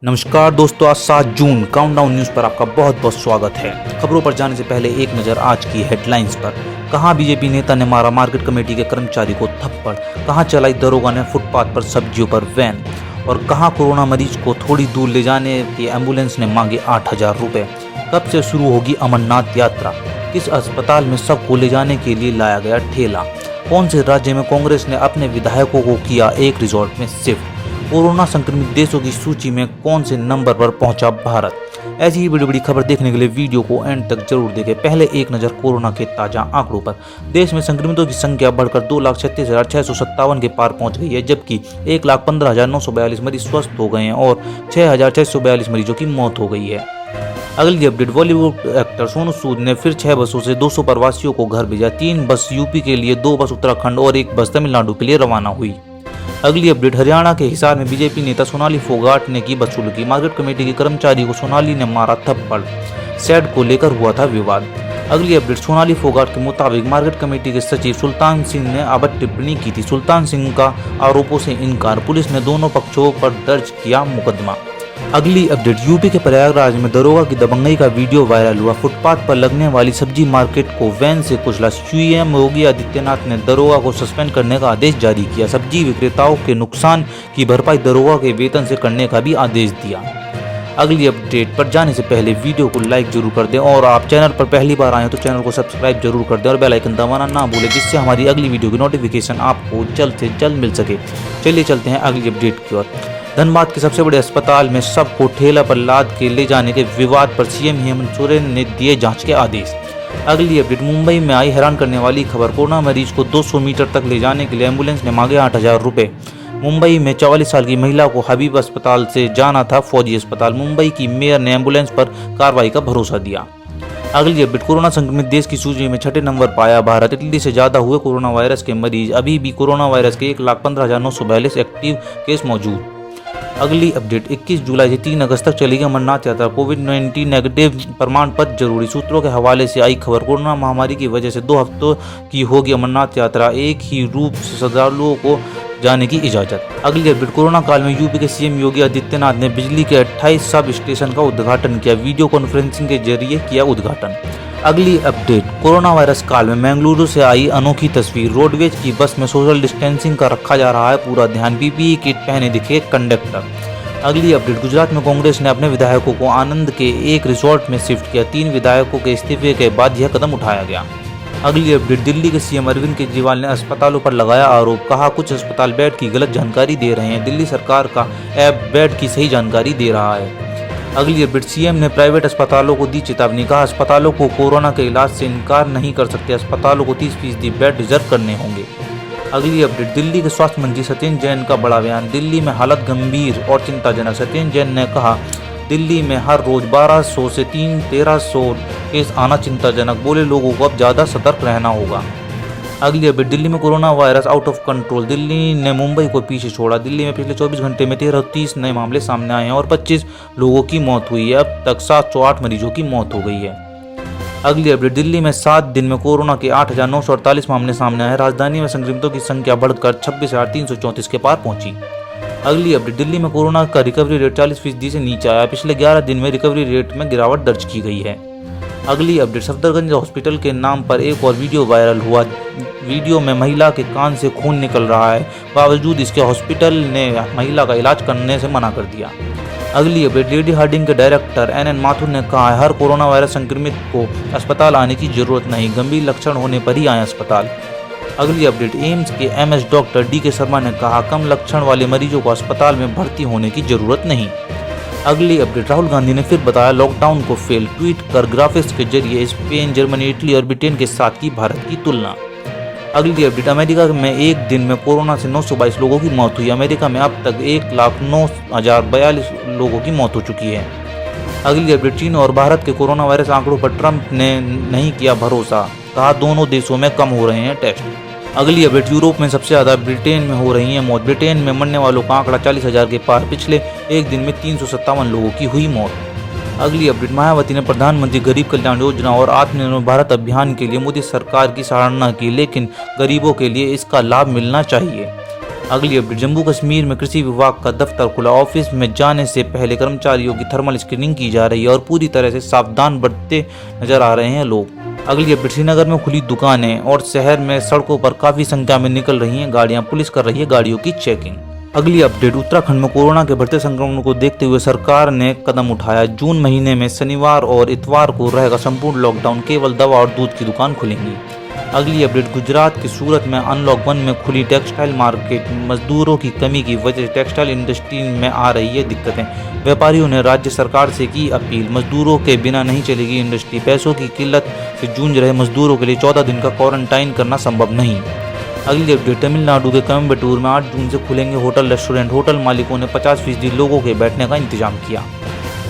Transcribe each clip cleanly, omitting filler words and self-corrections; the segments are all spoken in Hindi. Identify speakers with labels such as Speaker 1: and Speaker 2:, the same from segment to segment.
Speaker 1: नमस्कार दोस्तों, आज 7 जून काउंटडाउन न्यूज़ पर आपका बहुत बहुत स्वागत है। खबरों पर जाने से पहले एक नज़र आज की हेडलाइंस पर। कहां बीजेपी नेता ने मारा मार्केट कमेटी के कर्मचारी को थप्पड़, कहां चलाई दरोगा ने फुटपाथ पर सब्जियों पर वैन, और कहां कोरोना मरीज को थोड़ी दूर ले जाने की एम्बुलेंस ने मांगे 8,000 रुपये। कब से शुरू होगी अमरनाथ यात्रा, किस अस्पताल में सबको ले जाने के लिए लाया गया ठेला, कौन से राज्य में कांग्रेस ने अपने विधायकों को किया एक रिजॉर्ट में शिफ्ट, कोरोना संक्रमित देशों की सूची में कौन से नंबर पर पहुंचा भारत। ऐसी ही बड़ी बड़ी खबर देखने के लिए वीडियो को एंड तक जरूर देखें। पहले एक नज़र कोरोना के ताज़ा आंकड़ों पर। देश में संक्रमितों की संख्या बढ़कर 2,36,657 के पार पहुंच गई है, जबकि 1,15,942 मरीज स्वस्थ हो गए हैं और 6,642 मरीजों की मौत हो गई है। अगली अपडेट, बॉलीवुड एक्टर सोनू सूद ने फिर 6 बसों से 200 प्रवासियों को घर भेजा। 3 बस यूपी के लिए, 2 बस उत्तराखंड और 1 बस तमिलनाडु के लिए रवाना हुई। अगली अपडेट, हरियाणा के हिसार में बीजेपी नेता सोनाली फोगाट ने की बदसलूकी। मार्केट कमेटी के कर्मचारी को सोनाली ने मारा थप्पड़, सेड को लेकर हुआ था विवाद। अगली अपडेट, सोनाली फोगाट के मुताबिक मार्केट कमेटी के सचिव सुल्तान सिंह ने अभद्र टिप्पणी की थी। सुल्तान सिंह का आरोपों से इनकार, पुलिस ने दोनों पक्षों पर दर्ज किया मुकदमा। अगली अपडेट, यूपी के प्रयागराज में दरोगा की दबंगई का वीडियो वायरल हुआ। फुटपाथ पर लगने वाली सब्जी मार्केट को वैन से कुचला। सीएम योगी आदित्यनाथ ने दरोगा को सस्पेंड करने का आदेश जारी किया। सब्जी विक्रेताओं के नुकसान की भरपाई दरोगा के वेतन से करने का भी आदेश दिया। अगली अपडेट पर जाने से पहले वीडियो को लाइक जरूर कर दें, और आप चैनल पर पहली बार आए तो चैनल को सब्सक्राइब जरूर कर दें और बेल आइकन दबाना ना भूलें, जिससे हमारी अगली वीडियो की नोटिफिकेशन आपको जल्द से जल्द मिल सके। चलिए चलते हैं अगली अपडेट की ओर। धनबाद के सबसे बड़े अस्पताल में सबको ठेला पर लाद के ले जाने के विवाद पर सीएम हेमंत सोरेन ने दिए जांच के आदेश। अगली अपडेट, मुंबई में आई हैरान करने वाली खबर। कोरोना मरीज को 200 मीटर तक ले जाने के लिए एम्बुलेंस ने मांगे 8,000 रुपये। मुंबई में 44 साल की महिला को हबीब अस्पताल से जाना था फौजी अस्पताल। मुंबई की मेयर ने एम्बुलेंस पर कार्रवाई का भरोसा दिया। अगली अपडेट, कोरोना संक्रमित देश की सूची में 6ठे नंबर पाया भारत। इटली से ज्यादा हुए कोरोना वायरस के मरीज। अभी भी कोरोना वायरस के 1,15,942 एक्टिव केस मौजूद। अगली अपडेट, 21 जुलाई से 3 अगस्त तक चलेगी अमरनाथ यात्रा। कोविड-19 नेगेटिव प्रमाण पत्र जरूरी। सूत्रों के हवाले से आई खबर। कोरोना महामारी की वजह से 2 हफ्तों की होगी अमरनाथ यात्रा। एक ही रूप से श्रद्धालुओं को जाने की इजाजत। अगली अपडेट, कोरोना काल में यूपी के सीएम योगी आदित्यनाथ ने बिजली के 28 सब स्टेशन का उद्घाटन किया। वीडियो कॉन्फ्रेंसिंग के जरिए किया उद्घाटन। अगली अपडेट, कोरोना वायरस काल में बेंगलुरु से आई अनोखी तस्वीर। रोडवेज की बस में सोशल डिस्टेंसिंग का रखा जा रहा है पूरा ध्यान। पीपीई किट पहने दिखे कंडक्टर। अगली अपडेट, गुजरात में कांग्रेस ने अपने विधायकों को आनंद के एक रिजॉर्ट में शिफ्ट किया। 3 विधायकों के इस्तीफे के बाद यह कदम उठाया गया। अगली अपडेट, दिल्ली के सीएम अरविंद केजरीवाल ने अस्पतालों पर लगाया आरोप। कहा कुछ अस्पताल बेड की गलत जानकारी दे रहे हैं। दिल्ली सरकार का ऐप बेड की सही जानकारी दे रहा है। अगली अपडेट, सीएम ने प्राइवेट अस्पतालों को दी चेतावनी। कहा अस्पतालों को कोरोना के इलाज से इनकार नहीं कर सकते। अस्पतालों को 30% बेड रिजर्व करने होंगे। अगली अपडेट, दिल्ली के स्वास्थ्य मंत्री सत्येंद्र जैन का बड़ा बयान। दिल्ली में हालत गंभीर और चिंताजनक। सत्येंद्र जैन ने कहा दिल्ली में हर रोज 1200 से 1300 केस आना चिंताजनक। बोले लोगों को अब ज्यादा सतर्क रहना होगा। अगली अपडेट, दिल्ली में corona virus out of control. Delhi ने मुंबई को पीछे छोड़ा। दिल्ली में पिछले 24 घंटे में 1330 नए मामले सामने आए हैं और 25 लोगों की मौत हुई है। अब तक 708 मरीजों की मौत हो गई है। अगली अपडेट, दिल्ली में 7 दिन में कोरोना के 8,948 मामले सामने आए। राजधानी में संक्रमितों की संख्या बढ़कर 26,334 के पार पहुंची। अगली अपडेट, दिल्ली में कोरोना का रिकवरी रेट 40% से नीचे आया। पिछले 11 दिन में रिकवरी रेट में गिरावट दर्ज की गई है। अगली अपडेट, सफदरगंज हॉस्पिटल के नाम पर एक और वीडियो वायरल हुआ। वीडियो में महिला के कान से खून निकल रहा है, बावजूद इसके हॉस्पिटल ने महिला का इलाज करने से मना कर दिया। अगली अपडेट, लेडी हार्डिंग के डायरेक्टर एनएन माथुर ने कहा हर कोरोना वायरस संक्रमित को अस्पताल आने की जरूरत नहीं, गंभीर लक्षण होने पर ही आए अस्पताल। अगली अपडेट, एम्स के एमएस डॉक्टर डीके शर्मा ने कहा कम लक्षण वाले मरीजों को अस्पताल में भर्ती होने की जरूरत नहीं। अगली अपडेट, राहुल गांधी ने फिर बताया लॉकडाउन को फेल। ट्वीट कर ग्राफिक्स के जरिए स्पेन, जर्मनी, इटली और ब्रिटेन के साथ की भारत की तुलना। अगली अपडेट, अमेरिका में एक दिन में कोरोना से 922 लोगों की मौत हुई। अमेरिका में अब तक 1,09,042 लोगों की मौत हो चुकी है। अगली अपडेट, चीन और भारत के कोरोना वायरस आंकड़ों पर ट्रंप ने नहीं किया भरोसा। कहा दोनों देशों में कम हो रहे हैं टेस्ट। अगली अपडेट, यूरोप में सबसे ज्यादा ब्रिटेन में हो रही है मौत। ब्रिटेन में मरने वालों का आंकड़ा 40,000 के पार। पिछले एक दिन में 357 लोगों की हुई मौत। अगली अपडेट, मायावती ने प्रधानमंत्री गरीब कल्याण योजना और आत्मनिर्भर भारत अभियान के लिए मोदी सरकार की सराहना की, लेकिन गरीबों के लिए इसका लाभ मिलना चाहिए। अगली अपडेट, जम्मू कश्मीर में कृषि विभाग का दफ्तर खुला। ऑफिस में जाने से पहले कर्मचारियों की थर्मल स्क्रीनिंग की जा रही है और पूरी तरह से सावधान बरतते नजर आ रहे हैं लोग। अगली अपडेट, श्रीनगर में खुली दुकानें और शहर में सड़कों पर काफी संख्या में निकल रही हैं गाड़ियां। पुलिस कर रही है गाड़ियों की चेकिंग। अगली अपडेट, उत्तराखंड में कोरोना के बढ़ते संक्रमण को देखते हुए सरकार ने कदम उठाया। जून महीने में शनिवार और इतवार को रहेगा संपूर्ण लॉकडाउन, केवल दवा और दूध की दुकान खुलेंगी। अगली अपडेट, गुजरात की सूरत में अनलॉक 1 में खुली टेक्सटाइल मार्केट। मजदूरों की कमी की वजह से टेक्सटाइल इंडस्ट्री में आ रही है दिक्कतें। व्यापारियों ने राज्य सरकार से की अपील, मजदूरों के बिना नहीं चलेगी इंडस्ट्री। पैसों की किल्लत से जूझ रहे मजदूरों के लिए 14 दिन का क्वारंटाइन करना संभव नहीं। अगली अपडेट, तमिलनाडु के कोयम्बटूर में 8 जून से खुलेंगे होटल रेस्टोरेंट। होटल मालिकों ने 50% लोगों के बैठने का इंतजाम किया।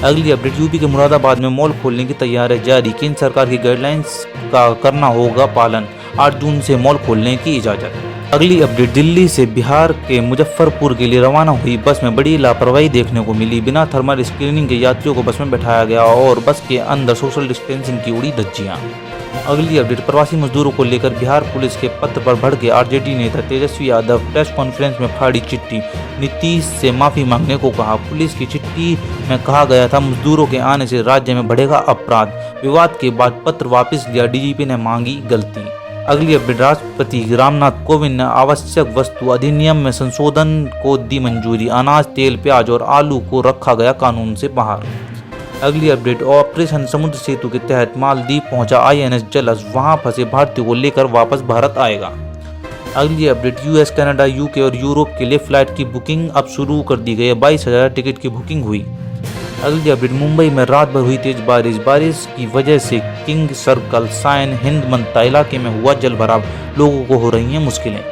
Speaker 1: अगली अपडेट, यूपी के मुरादाबाद में मॉल खोलने की तैयारी जारी। केंद्र सरकार की गाइडलाइंस का करना होगा पालन। 8 जून से मॉल खोलने की इजाजत। अगली अपडेट, दिल्ली से बिहार के मुजफ्फरपुर के लिए रवाना हुई बस में बड़ी लापरवाही देखने को मिली। बिना थर्मल स्क्रीनिंग के यात्रियों को बस में बैठाया गया और बस के अंदर सोशल डिस्टेंसिंग की उड़ी धज्जियां। अगली अपडेट, प्रवासी मजदूरों को लेकर बिहार पुलिस के पत्र पर भड़के आरजेडी नेता तेजस्वी यादव। प्रेस कॉन्फ्रेंस में फाड़ी चिट्ठी, नीतीश से माफी मांगने को कहा। पुलिस की चिट्ठी में कहा गया था मजदूरों के आने से राज्य में बढ़ेगा अपराध। विवाद के बाद पत्र वापस लिया, डीजीपी ने मांगी गलती। अगली अपडेट, राष्ट्रपति रामनाथ कोविंद ने आवश्यक वस्तु अधिनियम में संशोधन को दी मंजूरी। अनाज, तेल, प्याज और आलू को रखा गया कानून से बाहर। अगली अपडेट, ऑपरेशन समुद्र सेतु के तहत मालदीव पहुंचा आईएनएस जलस। वहां फंसे भारतीयों को लेकर वापस भारत आएगा। अगली अपडेट, यूएस, कनाडा, यूके और यूरोप के लिए फ्लाइट की बुकिंग अब शुरू कर दी गई है। 22,000 टिकट की बुकिंग हुई। अगली अपडेट, मुंबई में रात भर हुई तेज बारिश की वजह से किंग सर्कल, साइन, हिंद मंता इलाके में हुआ जलभराव। लोगों को हो रही हैं मुश्किलें।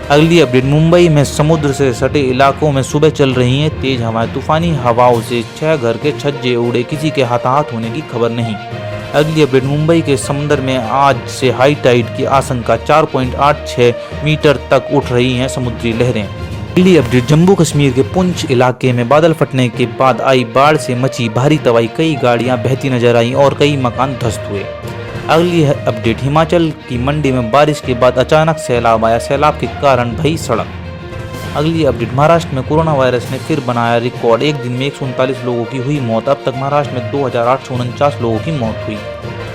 Speaker 1: अगली अपडेट, मुंबई में समुद्र से सटे इलाकों में सुबह चल रही हैं तेज हवाएं। तूफानी हवाओं से 6 घर के छज्जे उड़े, किसी के हताहत होने की खबर नहीं। अगली अपडेट, मुंबई के समंदर में आज से हाई टाइड की आशंका। 4.86 मीटर तक उठ रही हैं समुद्री लहरें। अगली अपडेट, जम्मू कश्मीर के पुंछ इलाके में बादल फटने के बाद आई बाढ़ से मची भारी तबाही। कई गाड़ियां बहती नजर आई और कई मकान ध्वस्त हुए। अगली अपडेट, हिमाचल की मंडी में बारिश के बाद अचानक सैलाब आया। सैलाब के कारण भई सड़क। अगली अपडेट, महाराष्ट्र में कोरोना वायरस ने फिर बनाया रिकॉर्ड। एक दिन में 139 लोगों की हुई मौत। अब तक महाराष्ट्र में 2,849 लोगों की मौत हुई।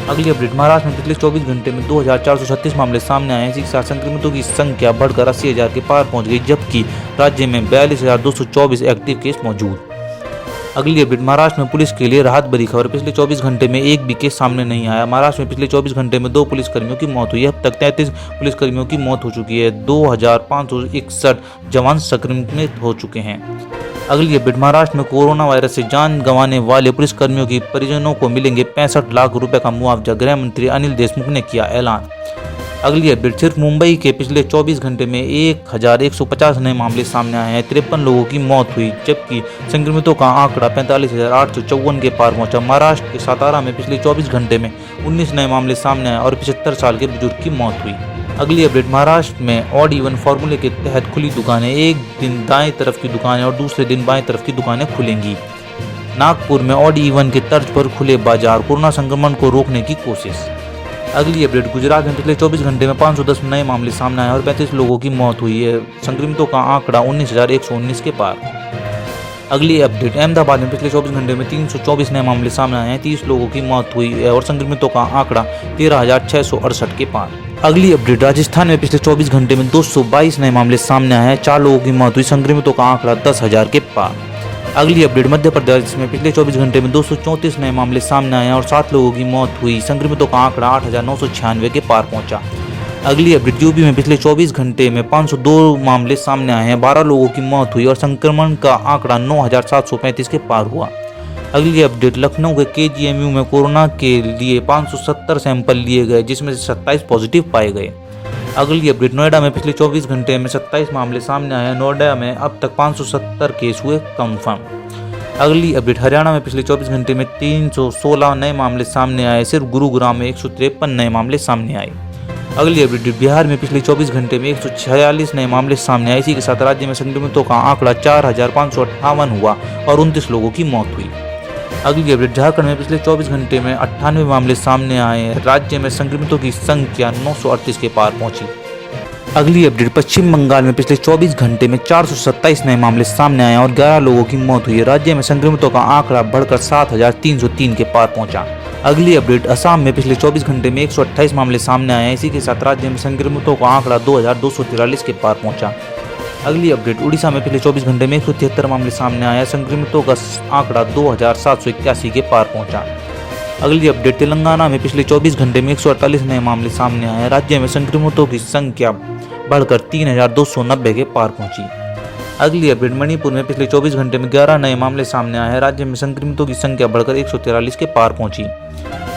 Speaker 1: अगली अपडेट, महाराष्ट्र में पिछले 24 घंटे में 2,436 मामले सामने आए हैं। इसी के साथ संक्रमितों की संख्या बढ़कर 80,000 के पार पहुंच गई, जबकि राज्य में 42,224 एक्टिव केस मौजूद। अगली अपडेट, महाराष्ट्र में पुलिस के लिए राहत भरी खबर। पिछले 24 घंटे में एक भी केस सामने नहीं आया। महाराष्ट्र में पिछले 24 घंटे में 2 पुलिसकर्मियों की मौत हुई है। अब तक 33 पुलिसकर्मियों की मौत हो चुकी है। 2,561 जवान संक्रमित हो चुके हैं। अगली अपडेट, महाराष्ट्र में कोरोना वायरस से जान गंवाने वाले पुलिसकर्मियों की परिजनों को मिलेंगे 65 लाख रुपए का मुआवजा। गृह मंत्री अनिल देशमुख ने किया ऐलान। अगली अपडेट, सिर्फ मुंबई के पिछले 24 घंटे में 1,150 नए मामले सामने आए हैं। 53 लोगों की मौत हुई, जबकि संक्रमितों का आंकड़ा 45,854 के पार पहुंचा। महाराष्ट्र के सातारा में पिछले 24 घंटे में 19 नए मामले सामने आए और 75 साल के बुजुर्ग की मौत हुई। अगली अपडेट, महाराष्ट्र में ऑड इवन फॉर्मूले के तहत खुली दुकानें। एक दिन दाएं तरफ की दुकानें और दूसरे दिन बाएं तरफ की दुकानें खुलेंगी। नागपुर में ऑड इवन के तर्ज पर खुले बाजार। कोरोना संक्रमण को रोकने की कोशिश। अगली अपडेट, गुजरात में पिछले 24 घंटे में 510 नए मामले सामने आए और 35 लोगों की मौत हुई है। संक्रमितों का आंकड़ा 19,119 के पार। अगली अपडेट, अहमदाबाद में पिछले 24 घंटे में 324 नए मामले सामने आए हैं। 30 लोगों की मौत हुई है और संक्रमितों का आंकड़ा 13,668 के पार। अगली अपडेट, राजस्थान में पिछले 24 घंटे में 222 नए मामले सामने आए हैं। 4 लोगों की मौत हुई। संक्रमितों का आंकड़ा 10,000 के पार। अगली अपडेट, मध्य प्रदेश में पिछले 24 घंटे में 234 नए मामले सामने आए और 7 लोगों की मौत हुई। संक्रमितों का आंकड़ा 8,996 के पार पहुंचा। अगली अपडेट, यूपी में पिछले 24 घंटे में 502 मामले सामने आए हैं। 12 लोगों की मौत हुई और संक्रमण का आंकड़ा 9,735 के पार हुआ। अगली अपडेट, लखनऊ के केजीएमयू में कोरोना के लिए 570 सैंपल लिए गए, जिसमें से 27 पॉजिटिव पाए गए। अगली अपडेट, नोएडा में पिछले 24 घंटे में 27 मामले सामने आए हैं। नोएडा में अब तक 570 केस हुए कंफर्म। अगली अपडेट, हरियाणा में पिछले 24 घंटे में 316 नए मामले सामने आए। सिर्फ गुरुग्राम में 153 नए मामले सामने आए। अगली अपडेट, बिहार में पिछले 24 घंटे में 146 नए मामले सामने आए। इसी के साथ राज्य में संक्रमितों का आंकड़ा 4,558 हुआ और 29 लोगों की मौत हुई। अगली अपडेट, झारखंड में पिछले 24 घंटे में 98 मामले सामने आए हैं। राज्य में संक्रमितों की संख्या 938 के पार पहुंची। अगली अपडेट, पश्चिम बंगाल में पिछले 24 घंटे में 427 नए मामले सामने आए और 11 लोगों की मौत हुई। राज्य में संक्रमितों का आंकड़ा बढ़कर 7,303 के पार पहुंचा। अगली अपडेट, असम में पिछले 24 घंटे में 128 मामले सामने आए हैं। इसी के साथ राज्य में संक्रमितों का आंकड़ा 2,243 के पार पहुंचा। अगली अपडेट, उड़ीसा में पिछले 24 घंटे में 173 मामले सामने आए हैं। संक्रमितों का आंकड़ा 2,781 के पार पहुंचा। अगली अपडेट, तेलंगाना में पिछले 24 घंटे में 148 नए मामले सामने आए हैं। राज्य में संक्रमितों की संख्या बढ़कर 3,290 के पार पहुंची। अगली अपडेट, मणिपुर में पिछले 24 घंटे में 11 नए मामले सामने आए हैं। राज्य में संक्रमितों की संख्या बढ़कर 143 के पार पहुंची।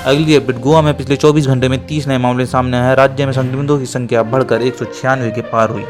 Speaker 1: अगली अपडेट, गोवा में पिछले 24 घंटे में 30 नए मामले सामने आए हैं। राज्य में संक्रमितों की संख्या बढ़कर 196 के पार हुई।